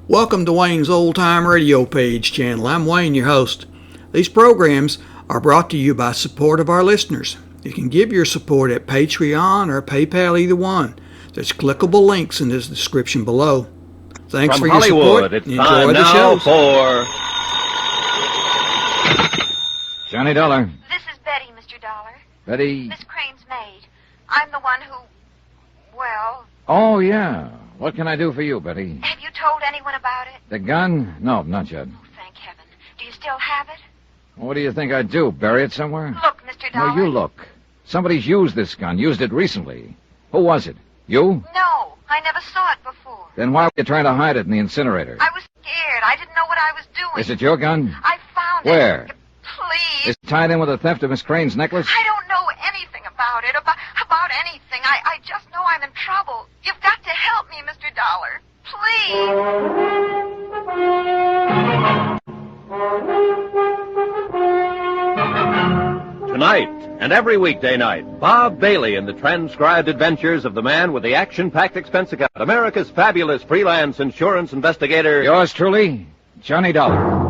Welcome to Wayne's Old Time Radio Page channel. I'm Wayne, your host. These programs are brought to you by support of our listeners. You can give your support at Patreon or PayPal, either one. There's clickable links in the description below. Thanks for your support. It's Enjoy time the now show. For Johnny Dollar. This is Betty, Mr. Dollar. Betty. Miss Crane's maid. I'm the one who, well... Oh, yeah. What can I do for you, Betty? Have you told anyone about it? The gun? No, not yet. Oh, thank heaven. Do you still have it? What do you think I'd do? Bury it somewhere? Look, Mr. Dollar. No, you look. Somebody's used this gun, used it recently. Who was it? You? No, I never saw it before. Then why were you trying to hide it in the incinerator? I was scared. I didn't know what I was doing. Is it your gun? I found it. Where? Please. Is it tied in with the theft of Miss Crane's necklace? I don't know anything about it, about anything. I just know I'm in trouble. You've got to help me, Mr. Dollar. Please. tonight and every weekday night, Bob Bailey in the transcribed adventures of the man with the action-packed expense account, America's fabulous freelance insurance investigator. Yours truly, Johnny Dollar.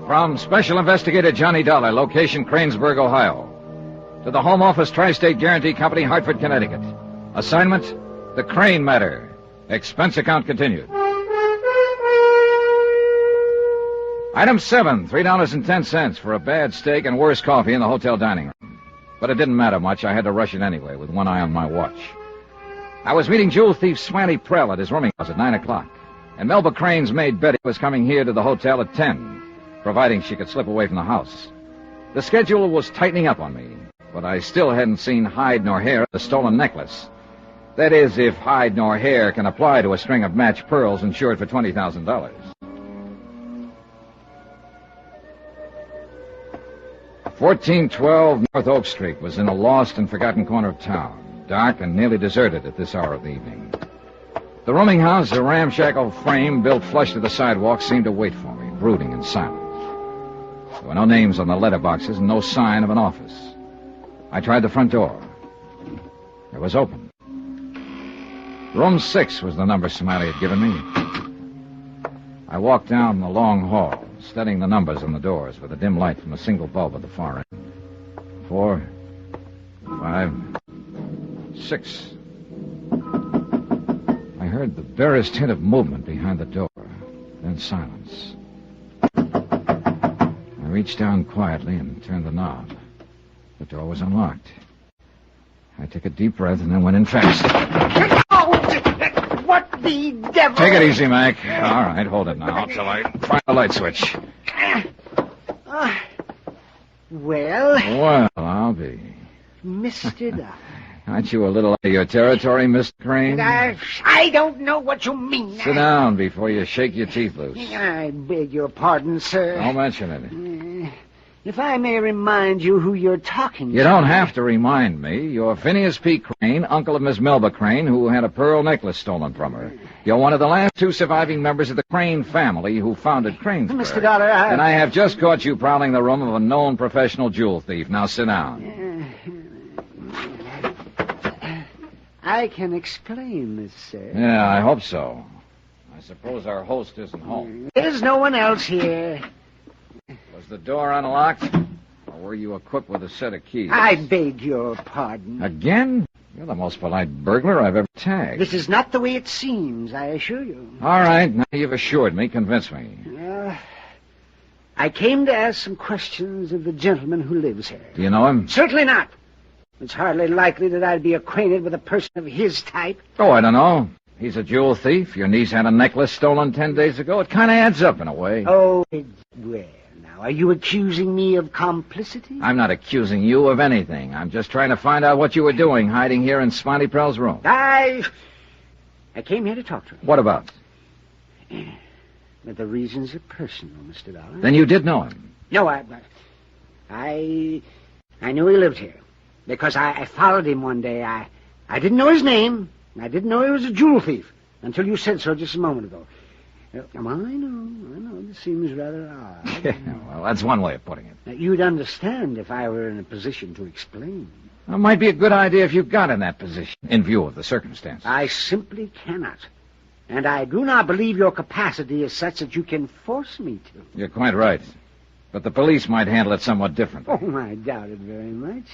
From Special Investigator Johnny Dollar, location Kranesburg, Ohio. To the Home Office Tri-State Guarantee Company, Hartford, Connecticut. Assignment, the Crane Matter. Expense account continued. Item 7, $3.10 for a bad steak and worse coffee in the hotel dining room. But it didn't matter much. I had to rush it anyway, with one eye on my watch. I was meeting jewel thief Swanty Prell at his rooming house at 9 o'clock. And Melba Crane's maid Betty was coming here to the hotel at 10, providing she could slip away from the house. The schedule was tightening up on me, but I still hadn't seen hide nor hair of the stolen necklace. That is, if hide nor hair can apply to a string of matched pearls insured for $20,000. 1412 North Oak Street was in a lost and forgotten corner of town, dark and nearly deserted at this hour of the evening. The rooming house, a ramshackle frame built flush to the sidewalk, seemed to wait for me, brooding and silent. There were no names on the letterboxes and no sign of an office. I tried the front door. It was open. Room 6 was the number Smiley had given me. I walked down the long hall, studying the numbers on the doors with a dim light from a single bulb at the far end. 4, 5, 6. I heard the barest hint of movement behind the door, then silence. I reached down quietly and turned the knob. The door was unlocked. I took a deep breath and then went in fast. Oh, what the devil? Take it easy, Mac. All right, hold it now till I find the light switch. Well, I'll be. Mr. Dollar. Aren't you a little out of your territory, Mr. Crane? I don't know what you mean. Sit down before you shake your teeth loose. I beg your pardon, sir. Don't mention it. If I may remind you who you're talking to. You don't have to remind me. You're Phineas P. Crane, uncle of Miss Melba Crane, who had a pearl necklace stolen from her. You're one of the last 2 surviving members of the Crane family who founded Kranesburg. Mr. Dollar, And I have just caught you prowling the room of a known professional jewel thief. Now sit down. I can explain this, sir. Yeah, I hope so. I suppose our host isn't home. There's no one else here. Was the door unlocked? Or were you equipped with a set of keys? I beg your pardon. Again? You're the most polite burglar I've ever tagged. This is not the way it seems, I assure you. All right, now you've assured me. Convince me. I came to ask some questions of the gentleman who lives here. Do you know him? Certainly not. It's hardly likely that I'd be acquainted with a person of his type. Oh, I don't know. He's a jewel thief. Your niece had a necklace stolen 10 days ago. It kind of adds up in a way. Oh, well, now, are you accusing me of complicity? I'm not accusing you of anything. I'm just trying to find out what you were doing hiding here in Swanty Prell's room. I came here to talk to him. What about? But the reasons are personal, Mr. Dollar. Then you did know him. No, I knew he lived here. Because I followed him one day. I didn't know his name. I didn't know he was a jewel thief until you said so just a moment ago. I know. The seems rather odd. Yeah, well, that's one way of putting it. Now, you'd understand if I were in a position to explain. It might be a good idea if you got in that position, in view of the circumstances. I simply cannot. And I do not believe your capacity is such that you can force me to. You're quite right. But the police might handle it somewhat differently. Oh, I doubt it very much.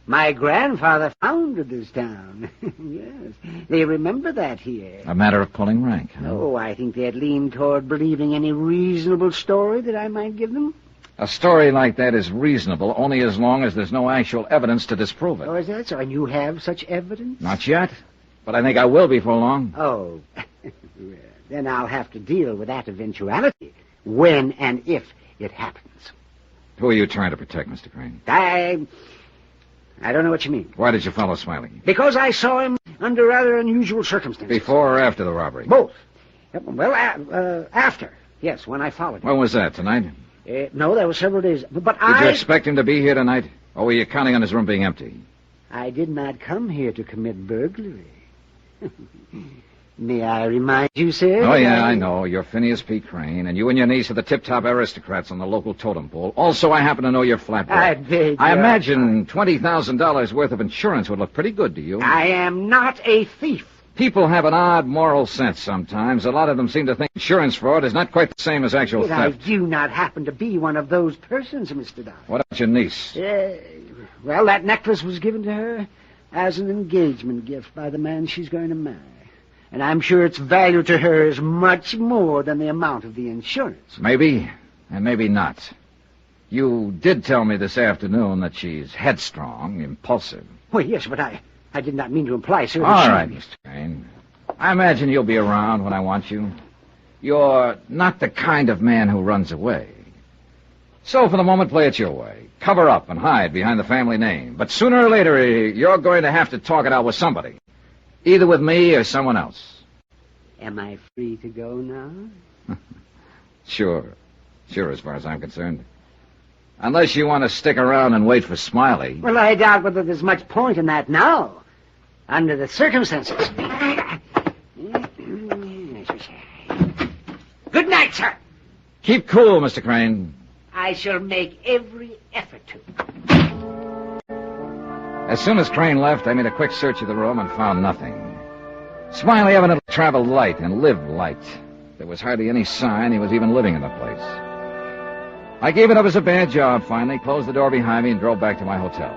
My grandfather founded this town. Yes, they remember that here. A matter of pulling rank, huh? Oh, I think they'd lean toward believing any reasonable story that I might give them. A story like that is reasonable only as long as there's no actual evidence to disprove it. Oh, is that so? And you have such evidence? Not yet, but I think I will before long. Oh, well, then I'll have to deal with that eventuality when and if it happens. Who are you trying to protect, Mr. Crane? I don't know what you mean. Why did you follow Smiley? Because I saw him under rather unusual circumstances. Before or after the robbery? Both. Well, after. Yes, when I followed him. When was that, tonight? No, that was several days. But Did you expect him to be here tonight? Or were you counting on his room being empty? I did not come here to commit burglary. May I remind you, sir? Oh, yeah, I know. You're Phineas P. Crane, and you and your niece are the tip-top aristocrats on the local totem pole. Also, I happen to know your flatboy. I beg I your imagine $20,000 worth of insurance would look pretty good to you. I am not a thief. People have an odd moral sense sometimes. A lot of them seem to think insurance fraud is not quite the same as actual But I theft. do not happen to be one of those persons, Mr. Dodd. What about your niece? Well, that necklace was given to her as an engagement gift by the man she's going to marry. And I'm sure its value to her is much more than the amount of the insurance. Maybe, and maybe not. You did tell me this afternoon that she's headstrong, impulsive. Well, yes, but I did not mean to imply, sir. All right, Mr. Crane. I imagine you'll be around when I want you. You're not the kind of man who runs away. So for the moment, play it your way. Cover up and hide behind the family name. But sooner or later, you're going to have to talk it out with somebody. Either with me or someone else. Am I free to go now? Sure, as far as I'm concerned. Unless you want to stick around and wait for Smiley. Well, I doubt whether there's much point in that now, under the circumstances. Good night, sir. Keep cool, Mr. Crane. I shall make every effort to. As soon as Crane left, I made a quick search of the room and found nothing. Smiley evidently traveled light and lived light. There was hardly any sign he was even living in the place. I gave it up as a bad job, finally, closed the door behind me, and drove back to my hotel.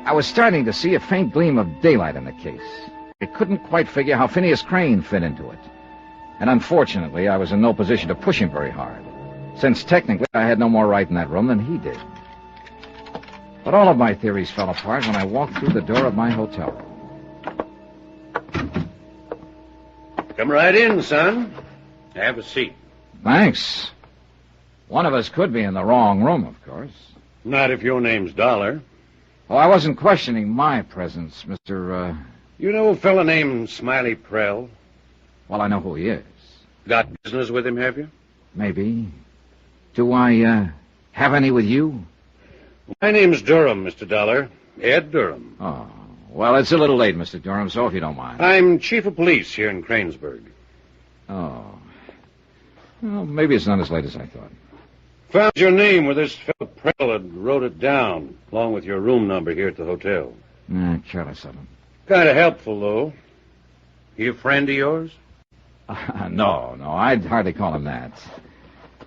I was starting to see a faint gleam of daylight in the case. I couldn't quite figure how Phineas Crane fit into it. And unfortunately, I was in no position to push him very hard, since technically I had no more right in that room than he did. But all of my theories fell apart when I walked through the door of my hotel room. Come right in, son. Have a seat. Thanks. One of us could be in the wrong room, of course. Not if your name's Dollar. Oh, I wasn't questioning my presence, Mr. You know a fella named Smiley Prell? Well, I know who he is. Got business with him, have you? Maybe. Do I, have any with you? My name's Durham, Mr. Dollar. Ed Durham. Oh, well, it's a little late, Mr. Durham, so if you don't mind. I'm chief of police here in Kranesburg. Oh. Well, maybe it's not as late as I thought. Found your name where this fellow Prell had wrote it down, along with your room number here at the hotel. Careless of him. Kind of helpful, though. He a friend of yours? No, I'd hardly call him that.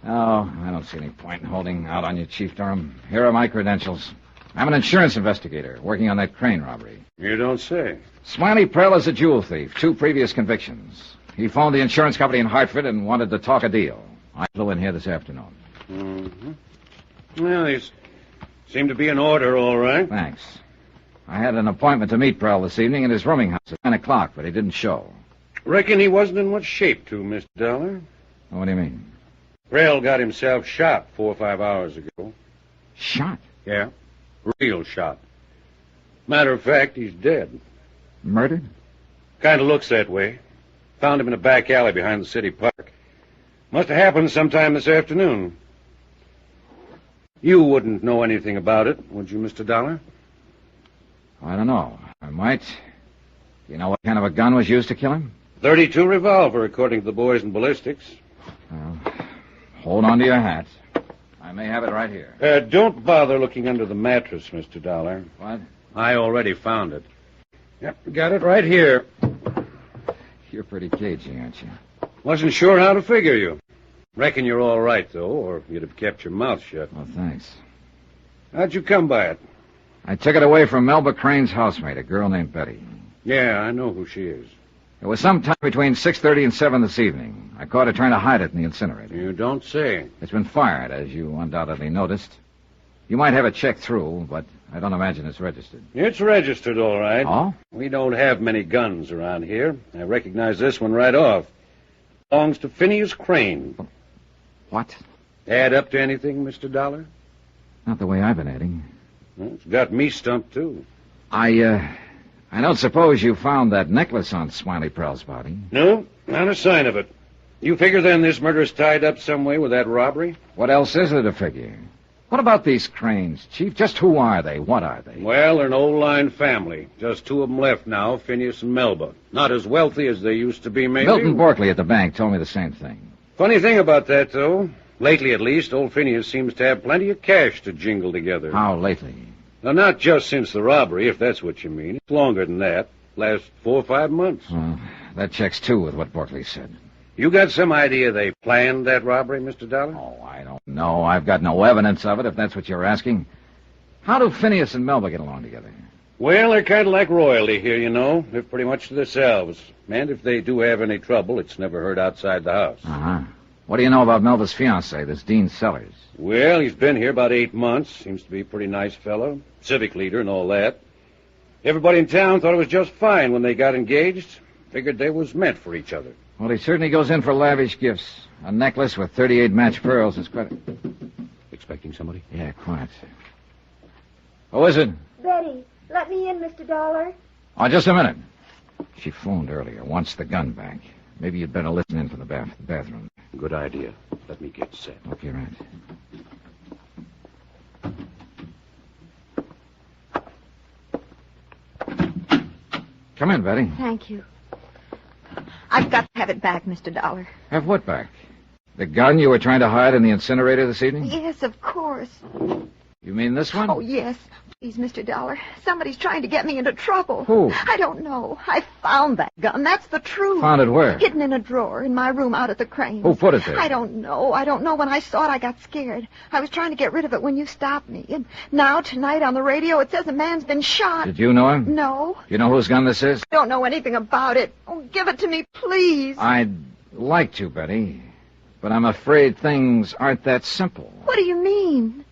Oh, I don't see any point in holding out on you, Chief Durham. Here are my credentials. I'm an insurance investigator working on that Crane robbery. You don't say. Smiley Prell is a jewel thief, 2 previous convictions. He phoned the insurance company in Hartford and wanted to talk a deal. I flew in here this afternoon. Mm-hmm. Well, these seem to be in order, all right. Thanks. I had an appointment to meet Prell this evening in his rooming house at 9 o'clock, but he didn't show. Reckon he wasn't in much shape, too, Mr. Dollar. What do you mean? Prell got himself shot 4 or 5 hours ago. Shot? Yeah, real shot. Matter of fact, he's dead. Murdered? Kind of looks that way. Found him in a back alley behind the city park. Must have happened sometime this afternoon. You wouldn't know anything about it, would you, Mr. Dollar? I don't know. I might. You know what kind of a gun was used to kill him? .32 revolver, according to the boys in ballistics. Well, hold on to your hat. I may have it right here. Don't bother looking under the mattress, Mr. Dollar. What? I already found it. Yep, got it right here. You're pretty cagey, aren't you? Wasn't sure how to figure you. Reckon you're all right, though, or you'd have kept your mouth shut. Well, thanks. How'd you come by it? I took it away from Melba Crane's housemate, a girl named Betty. Yeah, I know who she is. It was sometime between 6:30 and 7 this evening. I caught her trying to hide it in the incinerator. You don't say. It's been fired, as you undoubtedly noticed. You might have it checked through, but I don't imagine it's registered. It's registered, all right. Oh? We don't have many guns around here. I recognize this one right off. Belongs to Phineas Crane. What? Add up to anything, Mr. Dollar? Not the way I've been adding. Well, it's got me stumped, too. I don't suppose you found that necklace on Smiley Prell's body. No, not a sign of it. You figure then this murder's tied up some way with that robbery? What else is there to figure? What about these Cranes, Chief? Just who are they? What are they? Well, they're an old-line family. Just two of them left now, Phineas and Melba. Not as wealthy as they used to be, maybe. Milton Borkley at the bank told me the same thing. Funny thing about that, though. Lately, at least, old Phineas seems to have plenty of cash to jingle together. How lately? Now, not just since the robbery, if that's what you mean. It's longer than that. Last 4 or 5 months. Well, that checks, too, with what Borkley said. You got some idea they planned that robbery, Mr. Dollar? Oh, I don't know. I've got no evidence of it, if that's what you're asking. How do Phineas and Melba get along together? Well, they're kind of like royalty here, you know. They're pretty much to themselves. And if they do have any trouble, it's never heard outside the house. Uh-huh. What do you know about Melba's fiancé, this Dean Sellers? Well, he's been here about 8 months. Seems to be a pretty nice fellow. Civic leader and all that. Everybody in town thought it was just fine when they got engaged. Figured they was meant for each other. Well, he certainly goes in for lavish gifts. A necklace with 38 matched pearls is quite... Expecting somebody? Yeah, quite. Who is it? Betty, let me in, Mr. Dollar. Oh, just a minute. She phoned earlier, wants the gun back. Maybe you'd better listen in from the bathroom. Good idea. Let me get set. Okay, right. Come in, Betty. Thank you. I've got to have it back, Mr. Dollar. Have what back? The gun you were trying to hide in the incinerator this evening? Yes, of course. You mean this one? Oh, yes. Please, Mr. Dollar. Somebody's trying to get me into trouble. Who? I don't know. I found that gun. That's the truth. Found it where? Hidden in a drawer in my room out at the Cranes. Who put it there? I don't know. When I saw it, I got scared. I was trying to get rid of it when you stopped me. And now, tonight on the radio, it says a man's been shot. Did you know him? No. You know whose gun this is? I don't know anything about it. Oh, give it to me, please. I'd like to, Betty. But I'm afraid things aren't that simple. What do you mean?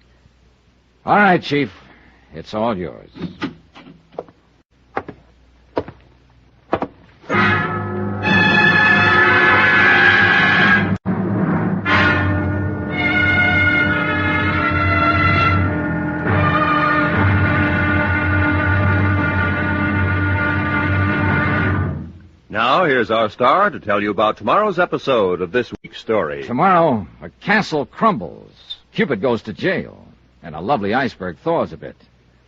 All right, Chief. It's all yours. Now, here's our star to tell you about tomorrow's episode of this week's story. Tomorrow, a castle crumbles. Cupid goes to jail. And a lovely iceberg thaws a bit.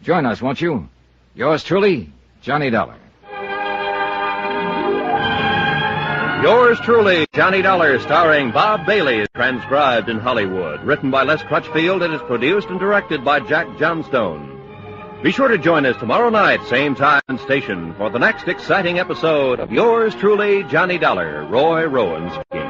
Join us, won't you? Yours truly, Johnny Dollar. Yours truly, Johnny Dollar, starring Bob Bailey, is transcribed in Hollywood. Written by Les Crutchfield and is produced and directed by Jack Johnstone. Be sure to join us tomorrow night, same time and station, for the next exciting episode of Yours truly, Johnny Dollar, Roy Rowan speaking.